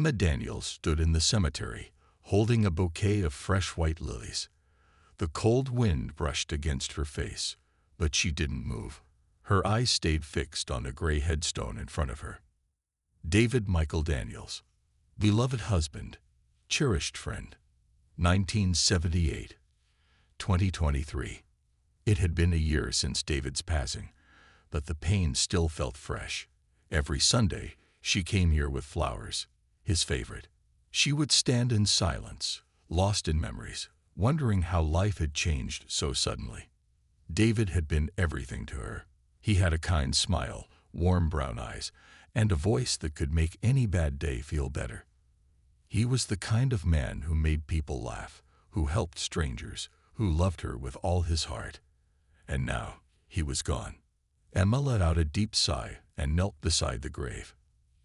Emma Daniels stood in the cemetery, holding a bouquet of fresh white lilies. The cold wind brushed against her face, but she didn't move. Her eyes stayed fixed on the gray headstone in front of her. David Michael Daniels, beloved husband, cherished friend, 1978, 2023. It had been a year since David's passing, but the pain still felt fresh. Every Sunday, she came here with flowers, his favorite. She would stand in silence, lost in memories, wondering how life had changed so suddenly. David had been everything to her. He had a kind smile, warm brown eyes, and a voice that could make any bad day feel better. He was the kind of man who made people laugh, who helped strangers, who loved her with all his heart. And now, he was gone. Emma let out a deep sigh and knelt beside the grave.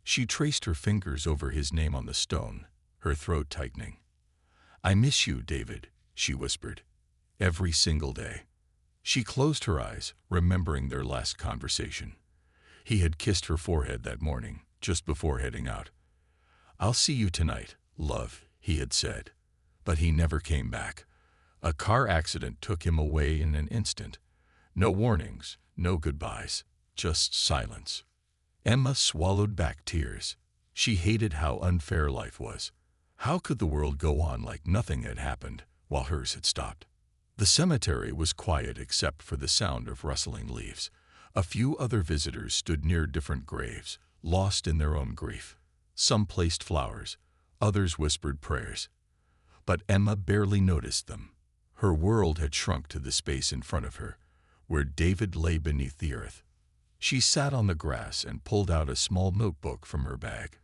She traced her fingers over his name on the stone, her throat tightening. "I miss you, David," she whispered, "every single day." She closed her eyes, remembering their last conversation. He had kissed her forehead that morning, just before heading out. "I'll see you tonight, love," he had said. But he never came back. A car accident took him away in an instant. No warnings, no goodbyes, just silence. Emma swallowed back tears. She hated how unfair life was. How could the world go on like nothing had happened, while hers had stopped? The cemetery was quiet except for the sound of rustling leaves. A few other visitors stood near different graves, lost in their own grief. Some placed flowers, others whispered prayers. But Emma barely noticed them. Her world had shrunk to the space in front of her, where David lay beneath the earth. She sat on the grass and pulled out a small notebook from her bag.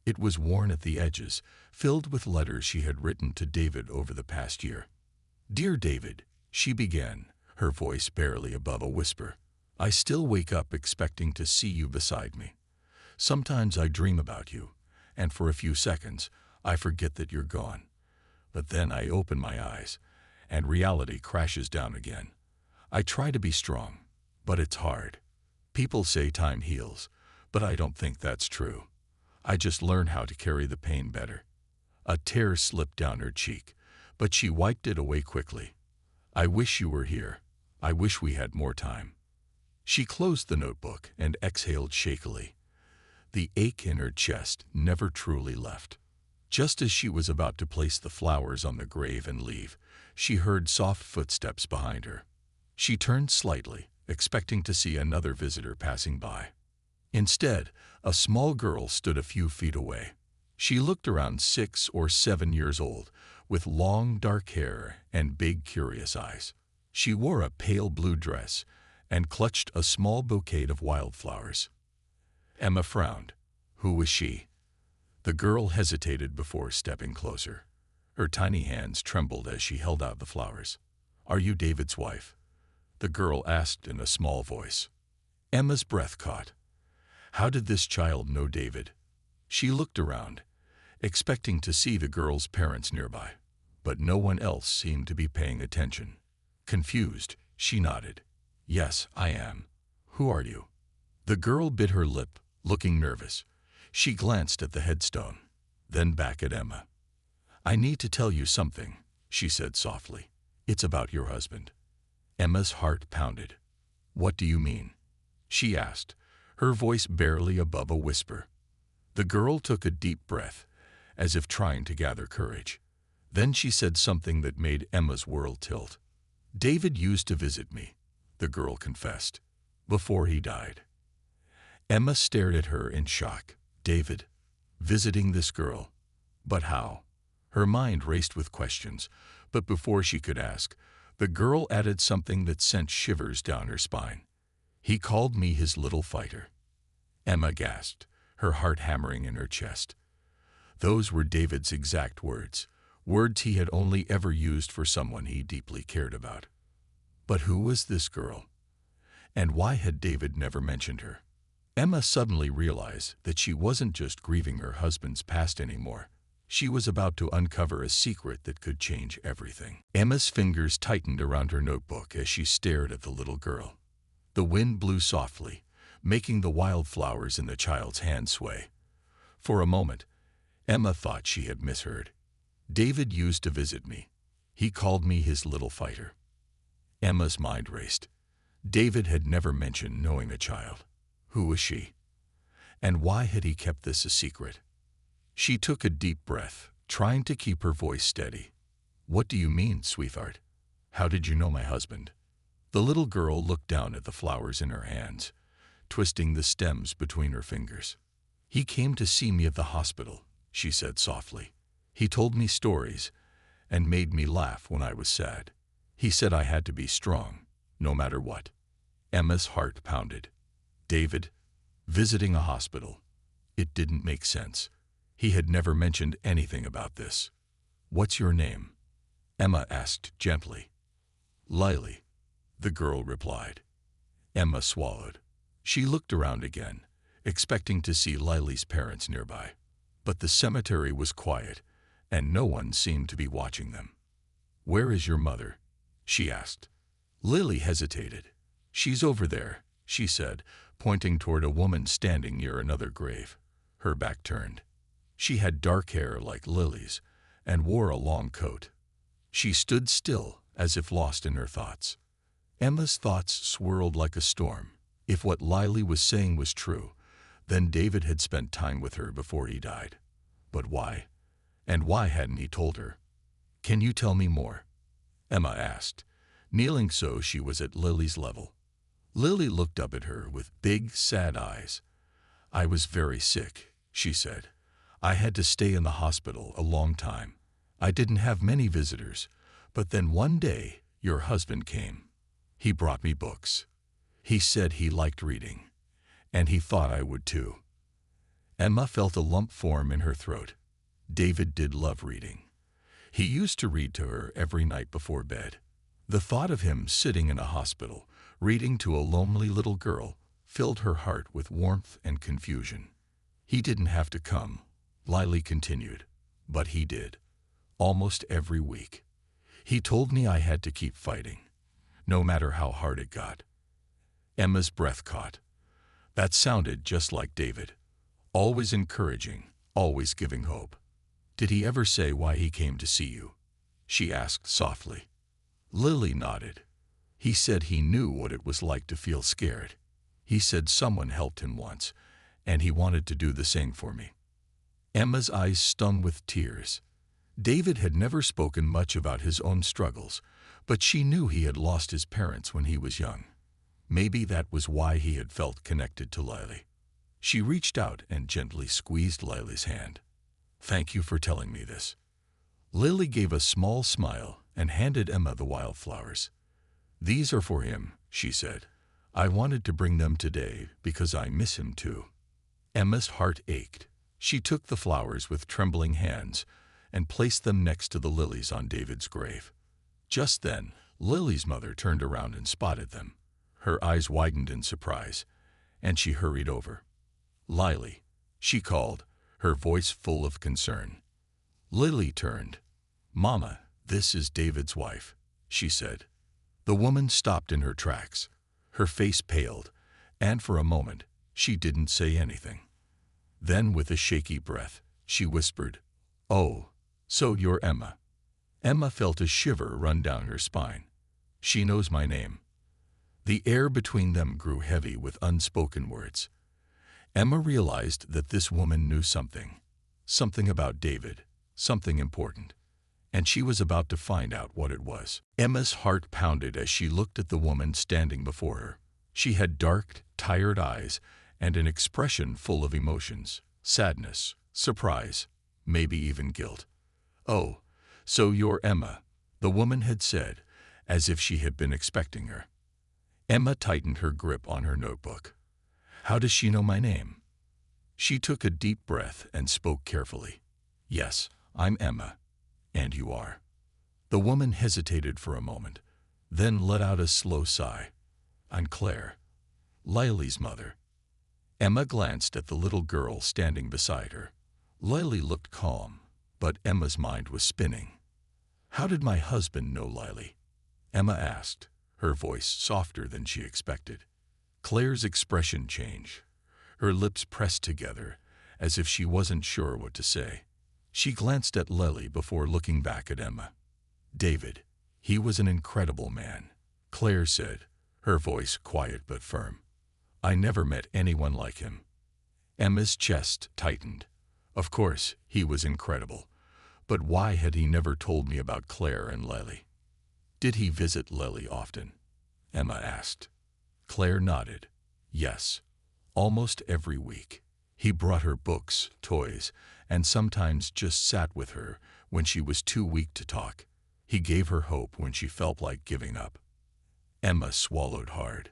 It was worn at the edges, filled with letters she had written to David over the past year. "Dear David," she began, her voice barely above a whisper, "I still wake up expecting to see you beside me. Sometimes I dream about you, and for a few seconds, I forget that you're gone. But then I open my eyes, and reality crashes down again. I try to be strong, but it's hard. People say time heals, but I don't think that's true. I just learn how to carry the pain better." A tear slipped down her cheek, but she wiped it away quickly. "I wish you were here. I wish we had more time." She closed the notebook and exhaled shakily. The ache in her chest never truly left. Just as she was about to place the flowers on the grave and leave, she heard soft footsteps behind her. She turned slightly, expecting to see another visitor passing by. Instead, a small girl stood a few feet away. She looked around 6 or 7 years old, with long dark hair and big curious eyes. She wore a pale blue dress and clutched a small bouquet of wildflowers. Emma frowned. Who was she? The girl hesitated before stepping closer. Her tiny hands trembled as she held out the flowers. "Are you David's wife?" the girl asked in a small voice. Emma's breath caught. How did this child know David? She looked around, expecting to see the girl's parents nearby, but no one else seemed to be paying attention. Confused, she nodded. "Yes, I am. Who are you?" The girl bit her lip, looking nervous. She glanced at the headstone, then back at Emma. "I need to tell you something," she said softly. "It's about your husband." Emma's heart pounded. "What do you mean?" she asked, her voice barely above a whisper. The girl took a deep breath, as if trying to gather courage. Then she said something that made Emma's world tilt. "David used to visit me," the girl confessed, "before he died." Emma stared at her in shock. David? Visiting this girl? But how? Her mind raced with questions, but before she could ask, the girl added something that sent shivers down her spine. "He called me his little fighter." Emma gasped, her heart hammering in her chest. Those were David's exact words, words he had only ever used for someone he deeply cared about. But who was this girl? And why had David never mentioned her? Emma suddenly realized that she wasn't just grieving her husband's past anymore. She was about to uncover a secret that could change everything. Emma's fingers tightened around her notebook as she stared at the little girl. The wind blew softly, making the wildflowers in the child's hand sway. For a moment, Emma thought she had misheard. David used to visit me. He called me his little fighter. Emma's mind raced. David had never mentioned knowing a child. Who was she? And why had he kept this a secret? She took a deep breath, trying to keep her voice steady. What do you mean, sweetheart? How did you know my husband? The little girl looked down at the flowers in her hands, twisting the stems between her fingers. He came to see me at the hospital, she said softly. He told me stories and made me laugh when I was sad. He said I had to be strong, no matter what. Emma's heart pounded. David, visiting a hospital. It didn't make sense. He had never mentioned anything about this. What's your name? Emma asked gently. Lily, the girl replied. Emma swallowed. She looked around again, expecting to see Lily's parents nearby. But the cemetery was quiet, and no one seemed to be watching them. Where is your mother? She asked. Lily hesitated. She's over there, she said, pointing toward a woman standing near another grave. Her back turned. She had dark hair like Lily's and wore a long coat. She stood still, as if lost in her thoughts. Emma's thoughts swirled like a storm. If what Lily was saying was true, then David had spent time with her before he died. But why? And why hadn't he told her? Can you tell me more? Emma asked, kneeling so she was at Lily's level. Lily looked up at her with big, sad eyes. I was very sick, she said. I had to stay in the hospital a long time. I didn't have many visitors, but then one day your husband came. He brought me books. He said he liked reading, and he thought I would too. Emma felt a lump form in her throat. David did love reading. He used to read to her every night before bed. The thought of him sitting in a hospital, reading to a lonely little girl, filled her heart with warmth and confusion. He didn't have to come, Lily continued, but he did. Almost every week. He told me I had to keep fighting, no matter how hard it got. Emma's breath caught. That sounded just like David. Always encouraging, always giving hope. Did he ever say why he came to see you? She asked softly. Lily nodded. He said he knew what it was like to feel scared. He said someone helped him once, and he wanted to do the same for me. Emma's eyes stung with tears. David had never spoken much about his own struggles, but she knew he had lost his parents when he was young. Maybe that was why he had felt connected to Lily. She reached out and gently squeezed Lily's hand. Thank you for telling me this. Lily gave a small smile and handed Emma the wildflowers. These are for him, she said. I wanted to bring them today because I miss him too. Emma's heart ached. She took the flowers with trembling hands and placed them next to the lilies on David's grave. Just then, Lily's mother turned around and spotted them. Her eyes widened in surprise, and she hurried over. Lily, she called, her voice full of concern. Lily turned. Mama, this is David's wife, she said. The woman stopped in her tracks. Her face paled, and for a moment, she didn't say anything. Then, with a shaky breath, she whispered, Oh, so you're Emma. Emma felt a shiver run down her spine. She knows my name. The air between them grew heavy with unspoken words. Emma realized that this woman knew something. Something about David, something important. And she was about to find out what it was. Emma's heart pounded as she looked at the woman standing before her. She had dark, tired eyes and an expression full of emotions, sadness, surprise, maybe even guilt. Oh, so you're Emma, the woman had said, as if she had been expecting her. Emma tightened her grip on her notebook. How does she know my name? She took a deep breath and spoke carefully. Yes, I'm Emma. And you are. The woman hesitated for a moment, then let out a slow sigh. I'm Claire, Lily's mother. Emma glanced at the little girl standing beside her. Lily looked calm, but Emma's mind was spinning. How did my husband know Lily? Emma asked, her voice softer than she expected. Claire's expression changed. Her lips pressed together, as if she wasn't sure what to say. She glanced at Lily before looking back at Emma. David, he was an incredible man, Claire said, her voice quiet but firm. I never met anyone like him. Emma's chest tightened. Of course, he was incredible. But why had he never told me about Claire and Lily? Did he visit Lily often? Emma asked. Claire nodded. Yes, almost every week. He brought her books, toys, and sometimes just sat with her when she was too weak to talk. He gave her hope when she felt like giving up. Emma swallowed hard.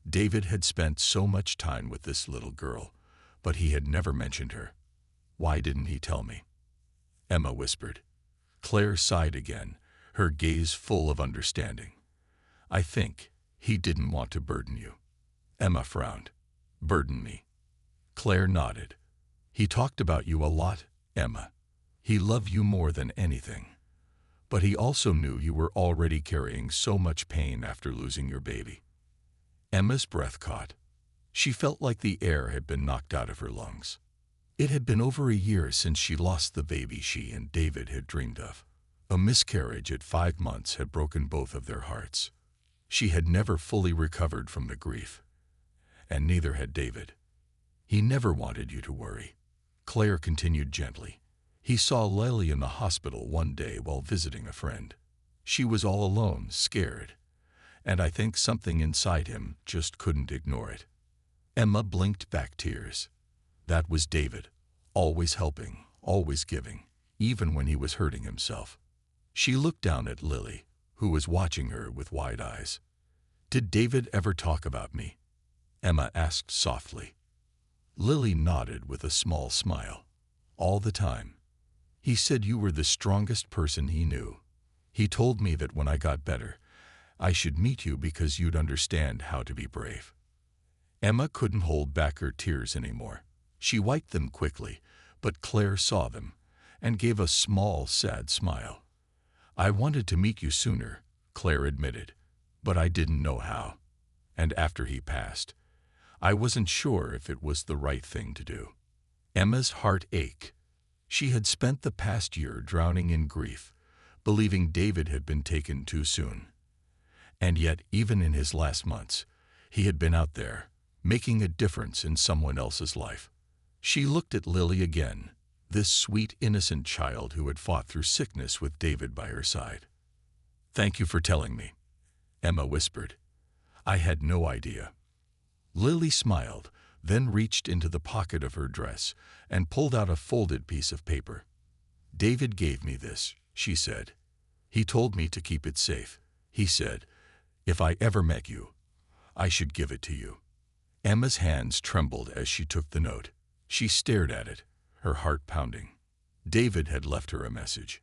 David had spent so much time with this little girl, but he had never mentioned her. Why didn't he tell me? Emma whispered. Claire sighed again, her gaze full of understanding. I think he didn't want to burden you. Emma frowned. Burden me? Claire nodded. He talked about you a lot, Emma. He loved you more than anything. But he also knew you were already carrying so much pain after losing your baby. Emma's breath caught. She felt like the air had been knocked out of her lungs. It had been over a year since she lost the baby she and David had dreamed of. A miscarriage at 5 months had broken both of their hearts. She had never fully recovered from the grief. And neither had David. He never wanted you to worry. Claire continued gently. He saw Lily in the hospital one day while visiting a friend. She was all alone, scared. And I think something inside him just couldn't ignore it. Emma blinked back tears. That was David, always helping, always giving, even when he was hurting himself. She looked down at Lily, who was watching her with wide eyes. Did David ever talk about me? Emma asked softly. Lily nodded with a small smile. All the time. He said you were the strongest person he knew. He told me that when I got better, I should meet you because you'd understand how to be brave. Emma couldn't hold back her tears anymore. She wiped them quickly, but Claire saw them and gave a small, sad smile. I wanted to meet you sooner, Claire admitted, but I didn't know how. And after he passed, I wasn't sure if it was the right thing to do. Emma's heart ached. She had spent the past year drowning in grief, believing David had been taken too soon. And yet, even in his last months, he had been out there, making a difference in someone else's life. She looked at Lily again, this sweet, innocent child who had fought through sickness with David by her side. Thank you for telling me, Emma whispered. I had no idea. Lily smiled, then reached into the pocket of her dress and pulled out a folded piece of paper. David gave me this, she said. He told me to keep it safe. He said, if I ever met you, I should give it to you. Emma's hands trembled as she took the note. She stared at it, her heart pounding. David had left her a message,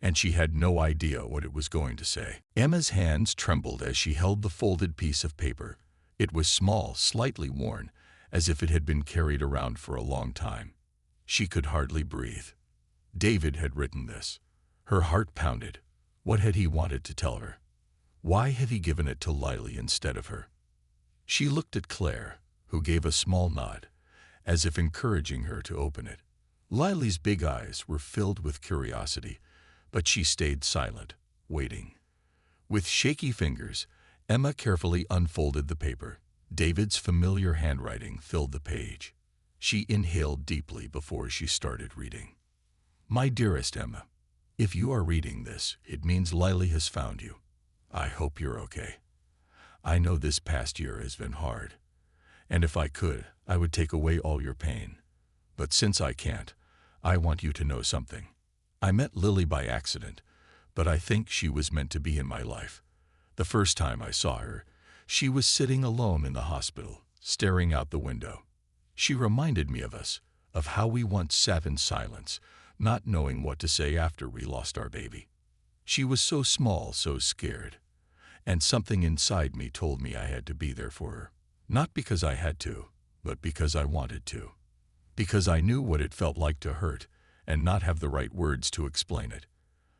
and she had no idea what it was going to say. Emma's hands trembled as she held the folded piece of paper. It was small, slightly worn, as if it had been carried around for a long time. She could hardly breathe. David had written this. Her heart pounded. What had he wanted to tell her? Why had he given it to Lily instead of her? She looked at Claire, who gave a small nod, as if encouraging her to open it. Lily's big eyes were filled with curiosity, but she stayed silent, waiting. With shaky fingers, Emma carefully unfolded the paper. David's familiar handwriting filled the page. She inhaled deeply before she started reading. My dearest Emma, if you are reading this, it means Lily has found you. I hope you're okay. I know this past year has been hard, and if I could, I would take away all your pain. But since I can't, I want you to know something. I met Lily by accident, but I think she was meant to be in my life. The first time I saw her, she was sitting alone in the hospital, staring out the window. She reminded me of us, of how we once sat in silence, not knowing what to say after we lost our baby. She was so small, so scared, and something inside me told me I had to be there for her. Not because I had to, but because I wanted to. Because I knew what it felt like to hurt and not have the right words to explain it.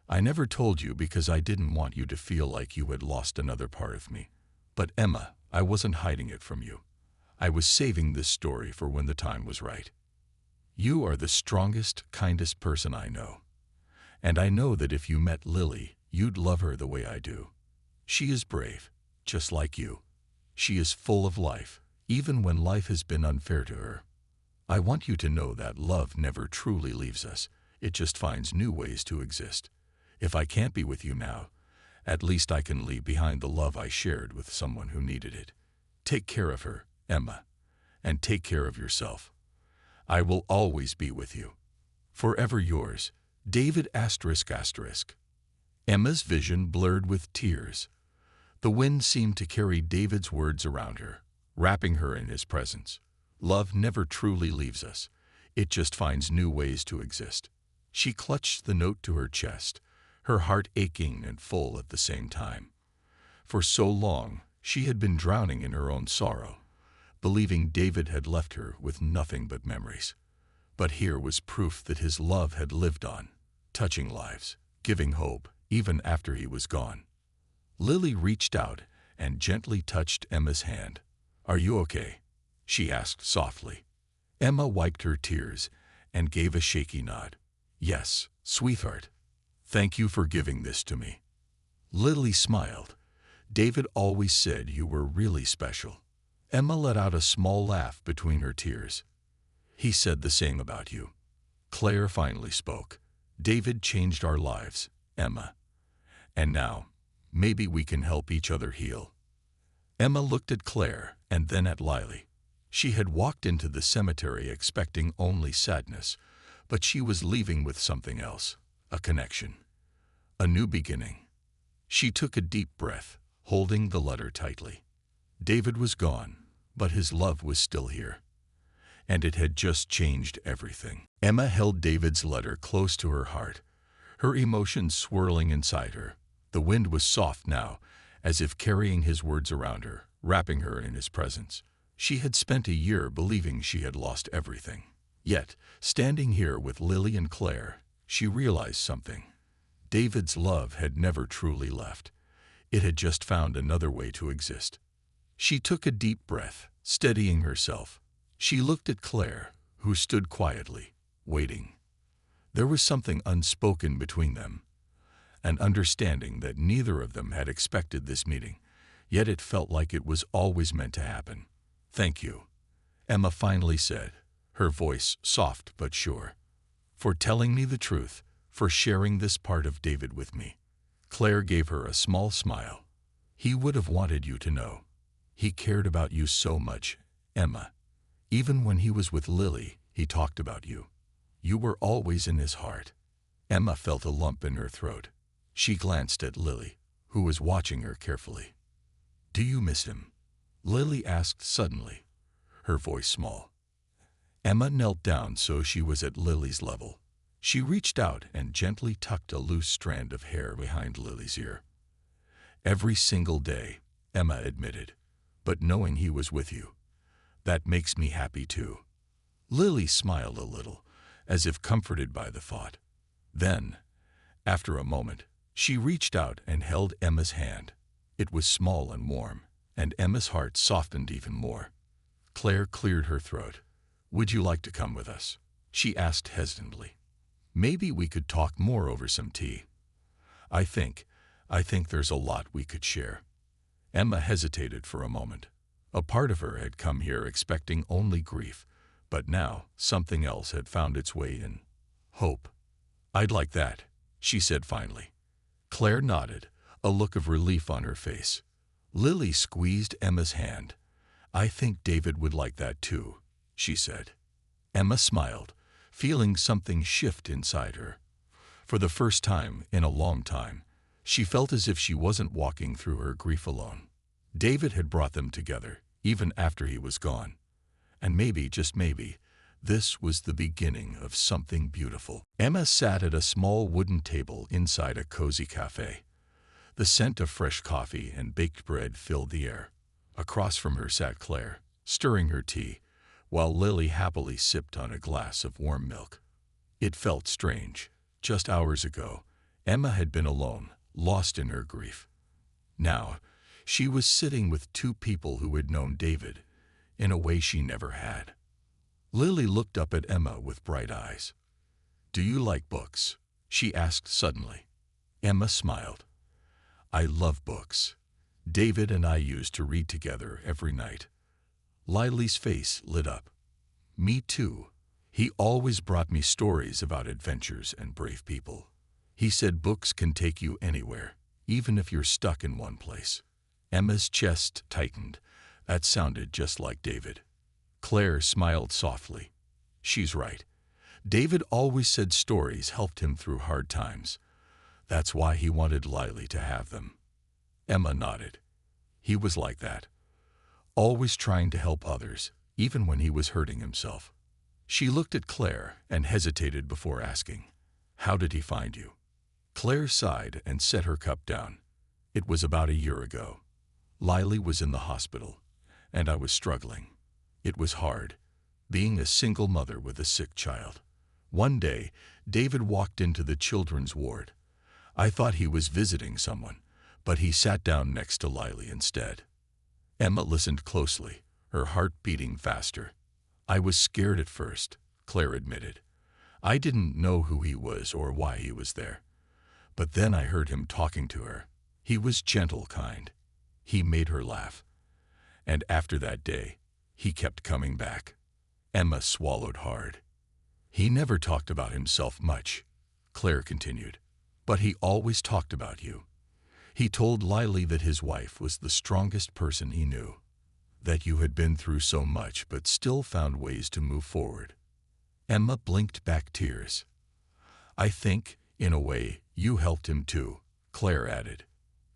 I never told you because I didn't want you to feel like you had lost another part of me. But Emma, I wasn't hiding it from you. I was saving this story for when the time was right. You are the strongest, kindest person I know. And I know that if you met Lily, you'd love her the way I do. She is brave, just like you. She is full of life, even when life has been unfair to her. I want you to know that love never truly leaves us. It just finds new ways to exist. If I can't be with you now, at least I can leave behind the love I shared with someone who needed it. Take care of her, Emma, and take care of yourself. I will always be with you. Forever yours, David ***. Emma's vision blurred with tears. The wind seemed to carry David's words around her, wrapping her in his presence. Love never truly leaves us. It just finds new ways to exist. She clutched the note to her chest, her heart aching and full at the same time. For so long, she had been drowning in her own sorrow, believing David had left her with nothing but memories. But here was proof that his love had lived on, touching lives, giving hope, even after he was gone. Lily reached out and gently touched Emma's hand. "Are you okay?" she asked softly. Emma wiped her tears and gave a shaky nod. "Yes, sweetheart. Thank you for giving this to me." Lily smiled. "David always said you were really special." Emma let out a small laugh between her tears. "He said the same about you." Claire finally spoke. "David changed our lives, Emma. And now, maybe we can help each other heal." Emma looked at Claire and then at Lily. She had walked into the cemetery expecting only sadness, but she was leaving with something else, a connection, a new beginning. She took a deep breath, holding the letter tightly. David was gone, but his love was still here. And it had just changed everything. Emma held David's letter close to her heart, her emotions swirling inside her. The wind was soft now, as if carrying his words around her, wrapping her in his presence. She had spent a year believing she had lost everything. Yet, standing here with Lily and Claire, she realized something. David's love had never truly left. It had just found another way to exist. She took a deep breath, steadying herself. She looked at Claire, who stood quietly, waiting. There was something unspoken between them, an understanding that neither of them had expected this meeting, yet it felt like it was always meant to happen. "Thank you," Emma finally said, her voice soft but sure, "for telling me the truth, for sharing this part of David with me." Claire gave her a small smile. "He would have wanted you to know. He cared about you so much, Emma. Even when he was with Lily, he talked about you. You were always in his heart." Emma felt a lump in her throat. She glanced at Lily, who was watching her carefully. "Do you miss him?" Lily asked suddenly, her voice small. Emma knelt down so she was at Lily's level. She reached out and gently tucked a loose strand of hair behind Lily's ear. "Every single day," Emma admitted, "but knowing he was with you, that makes me happy too." Lily smiled a little, as if comforted by the thought. Then, after a moment, she reached out and held Emma's hand. It was small and warm, and Emma's heart softened even more. Claire cleared her throat. "Would you like to come with us?" she asked hesitantly. "Maybe we could talk more over some tea. I think there's a lot we could share." Emma hesitated for a moment. A part of her had come here expecting only grief, but now something else had found its way in. Hope. "I'd like that," she said finally. Claire nodded, a look of relief on her face. Lily squeezed Emma's hand. "I think David would like that too," she said. Emma smiled, feeling something shift inside her. For the first time in a long time, she felt as if she wasn't walking through her grief alone. David had brought them together, even after he was gone. And maybe, just maybe, this was the beginning of something beautiful. Emma sat at a small wooden table inside a cozy cafe. The scent of fresh coffee and baked bread filled the air. Across from her sat Claire, stirring her tea, while Lily happily sipped on a glass of warm milk. It felt strange. Just hours ago, Emma had been alone, lost in her grief. Now, she was sitting with two people who had known David in a way she never had. Lily looked up at Emma with bright eyes. "Do you like books?" she asked suddenly. Emma smiled. "I love books. David and I used to read together every night." Lily's face lit up. "Me too. He always brought me stories about adventures and brave people. He said books can take you anywhere, even if you're stuck in one place." Emma's chest tightened. That sounded just like David. Claire smiled softly. "She's right. David always said stories helped him through hard times. That's why he wanted Lily to have them." Emma nodded. "He was like that, always trying to help others, even when he was hurting himself." She looked at Claire and hesitated before asking, "How did he find you?" Claire sighed and set her cup down. "It was about a year ago. Lily was in the hospital, and I was struggling. It was hard, being a single mother with a sick child. One day, David walked into the children's ward. I thought he was visiting someone, but he sat down next to Lily instead." Emma listened closely, her heart beating faster. "I was scared at first," Claire admitted. "I didn't know who he was or why he was there. But then I heard him talking to her. He was gentle, kind. He made her laugh. And after that day, he kept coming back." Emma swallowed hard. "He never talked about himself much," Claire continued, "but he always talked about you. He told Lily that his wife was the strongest person he knew, that you had been through so much but still found ways to move forward." Emma blinked back tears. "I think, in a way, you helped him too," Claire added.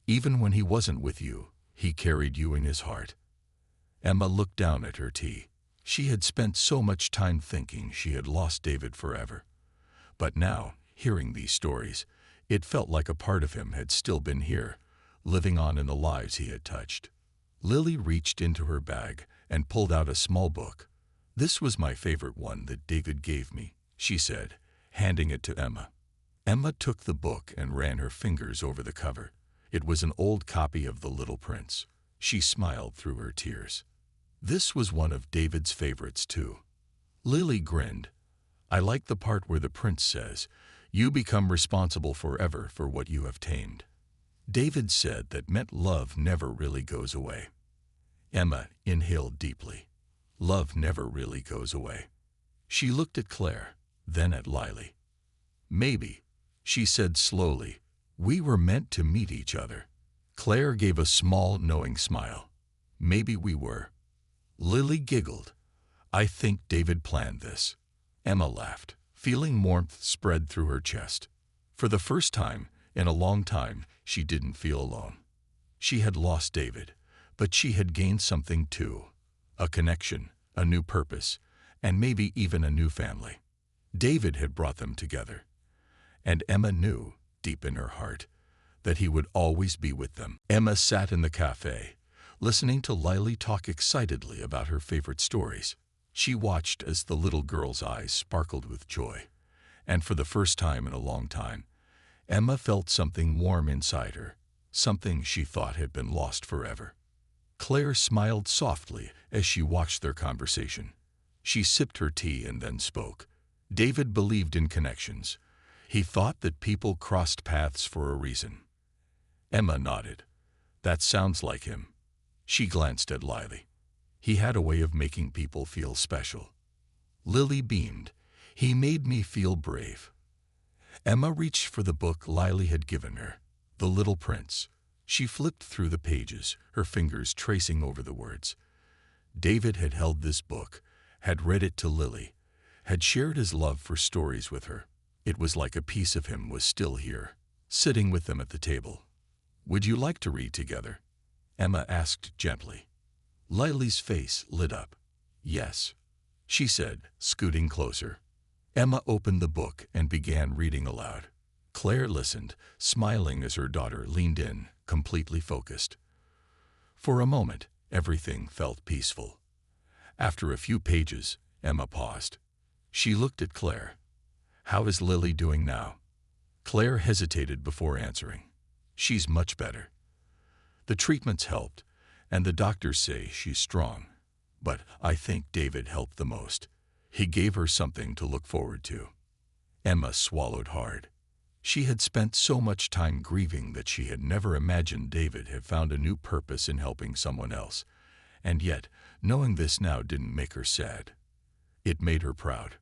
"Even when he wasn't with you, he carried you in his heart." Emma looked down at her tea. She had spent so much time thinking she had lost David forever. But now, hearing these stories, it felt like a part of him had still been here, living on in the lives he had touched. Lily reached into her bag and pulled out a small book. "This was my favorite one that David gave me," she said, handing it to Emma. Emma took the book and ran her fingers over the cover. It was an old copy of The Little Prince. She smiled through her tears. This was one of David's favorites too. Lily grinned. "I like the part where the prince says, 'You become responsible forever for what you have tamed.' David said that meant love never really goes away." Emma inhaled deeply. Love never really goes away. She looked at Claire, then at Lily. "Maybe," she said slowly, "we were meant to meet each other." Claire gave a small, knowing smile. "Maybe we were." Lily giggled. "I think David planned this." Emma laughed, feeling warmth spread through her chest. For the first time in a long time, she didn't feel alone. She had lost David, but she had gained something too. A connection, a new purpose, and maybe even a new family. David had brought them together. And Emma knew, deep in her heart, that he would always be with them. Emma sat in the cafe, listening to Lily talk excitedly about her favorite stories. She watched as the little girl's eyes sparkled with joy. And for the first time in a long time, Emma felt something warm inside her, something she thought had been lost forever. Claire smiled softly as she watched their conversation. She sipped her tea and then spoke. David believed in connections. He thought that people crossed paths for a reason. Emma nodded. "That sounds like him." She glanced at Lily. "He had a way of making people feel special." Lily beamed. "He made me feel brave." Emma reached for the book Lily had given her, The Little Prince. She flipped through the pages, her fingers tracing over the words. David had held this book, had read it to Lily, had shared his love for stories with her. It was like a piece of him was still here, sitting with them at the table. "Would you like to read together?" Emma asked gently. Lily's face lit up. "Yes," she said, scooting closer. Emma opened the book and began reading aloud. Claire listened, smiling as her daughter leaned in, completely focused. For a moment, everything felt peaceful. After a few pages, Emma paused. She looked at Claire. "How is Lily doing now?" Claire hesitated before answering. "She's much better. The treatments helped, and the doctors say she's strong. But I think David helped the most. He gave her something to look forward to. Emma swallowed hard. She had spent so much time grieving that she had never imagined David had found a new purpose in helping someone else, and yet, knowing this now didn't make her sad. It made her proud.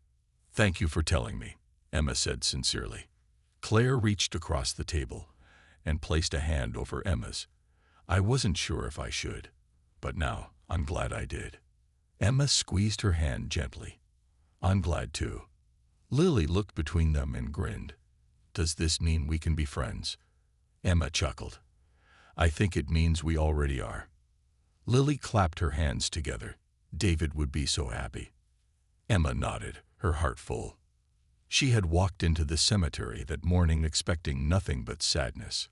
"Thank you for telling me," Emma said sincerely. Claire reached across the table and placed a hand over Emma's. "I wasn't sure if I should, but now I'm glad I did." Emma squeezed her hand gently. "I'm glad too." Lily looked between them and grinned. "Does this mean we can be friends?" Emma chuckled. "I think it means we already are." Lily clapped her hands together. "David would be so happy." Emma nodded, her heart full. She had walked into the cemetery that morning expecting nothing but sadness.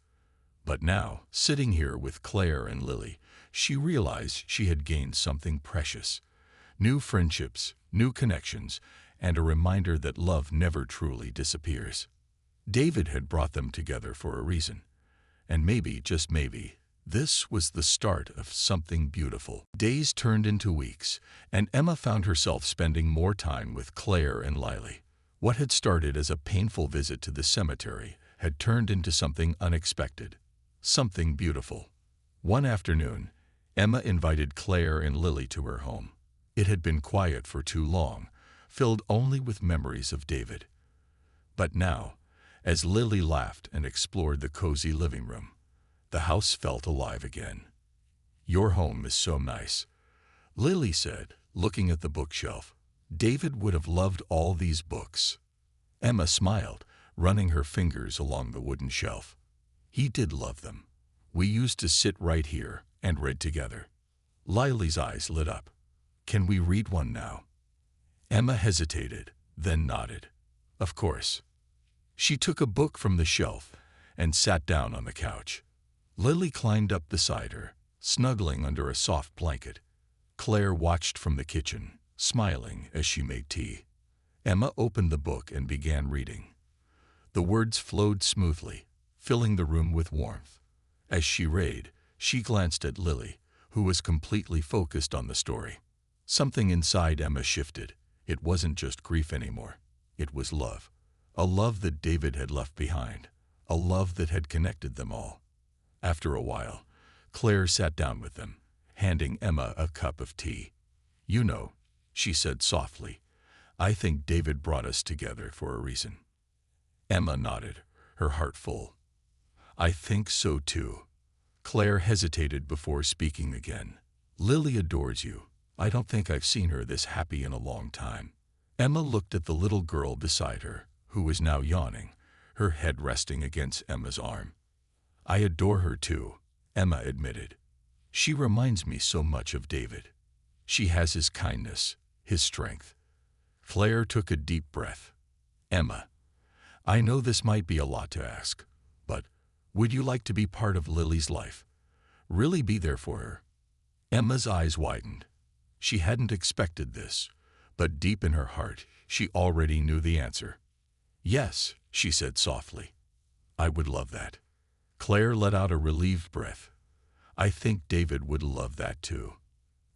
But now, sitting here with Claire and Lily, she realized she had gained something precious. New friendships, new connections, and a reminder that love never truly disappears. David had brought them together for a reason. And maybe, just maybe, this was the start of something beautiful. Days turned into weeks, and Emma found herself spending more time with Claire and Lily. What had started as a painful visit to the cemetery had turned into something unexpected, something beautiful. One afternoon, Emma invited Claire and Lily to her home. It had been quiet for too long, filled only with memories of David. But now, as Lily laughed and explored the cozy living room, the house felt alive again. "Your home is so nice," Lily said, looking at the bookshelf. "David would have loved all these books." Emma smiled, running her fingers along the wooden shelf. "He did love them. We used to sit right here and read together." Lily's eyes lit up. "Can we read one now?" Emma hesitated, then nodded. "Of course." She took a book from the shelf and sat down on the couch. Lily climbed up beside her, snuggling under a soft blanket. Claire watched from the kitchen, smiling as she made tea. Emma opened the book and began reading. The words flowed smoothly, filling the room with warmth. As she read, she glanced at Lily, who was completely focused on the story. Something inside Emma shifted. It wasn't just grief anymore. It was love. A love that David had left behind. A love that had connected them all. After a while, Claire sat down with them, handing Emma a cup of tea. "You know," she said softly, "I think David brought us together for a reason." Emma nodded, her heart full. "I think so too." Claire hesitated before speaking again. "Lily adores you. I don't think I've seen her this happy in a long time." Emma looked at the little girl beside her, who was now yawning, her head resting against Emma's arm. "I adore her too," Emma admitted. "She reminds me so much of David. She has his kindness, his strength." Claire took a deep breath. "Emma, I know this might be a lot to ask, but would you like to be part of Lily's life? Really be there for her?" Emma's eyes widened. She hadn't expected this, but deep in her heart, she already knew the answer. "Yes," she said softly. "I would love that." Claire let out a relieved breath. "I think David would love that too."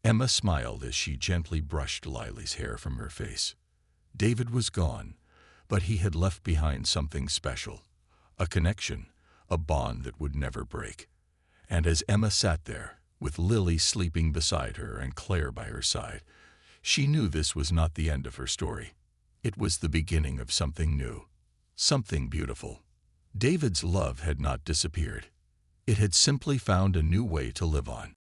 Emma smiled as she gently brushed Lily's hair from her face. David was gone, but he had left behind something special, a connection, a bond that would never break. And as Emma sat there, with Lily sleeping beside her and Claire by her side, she knew this was not the end of her story. It was the beginning of something new, something beautiful. David's love had not disappeared. It had simply found a new way to live on.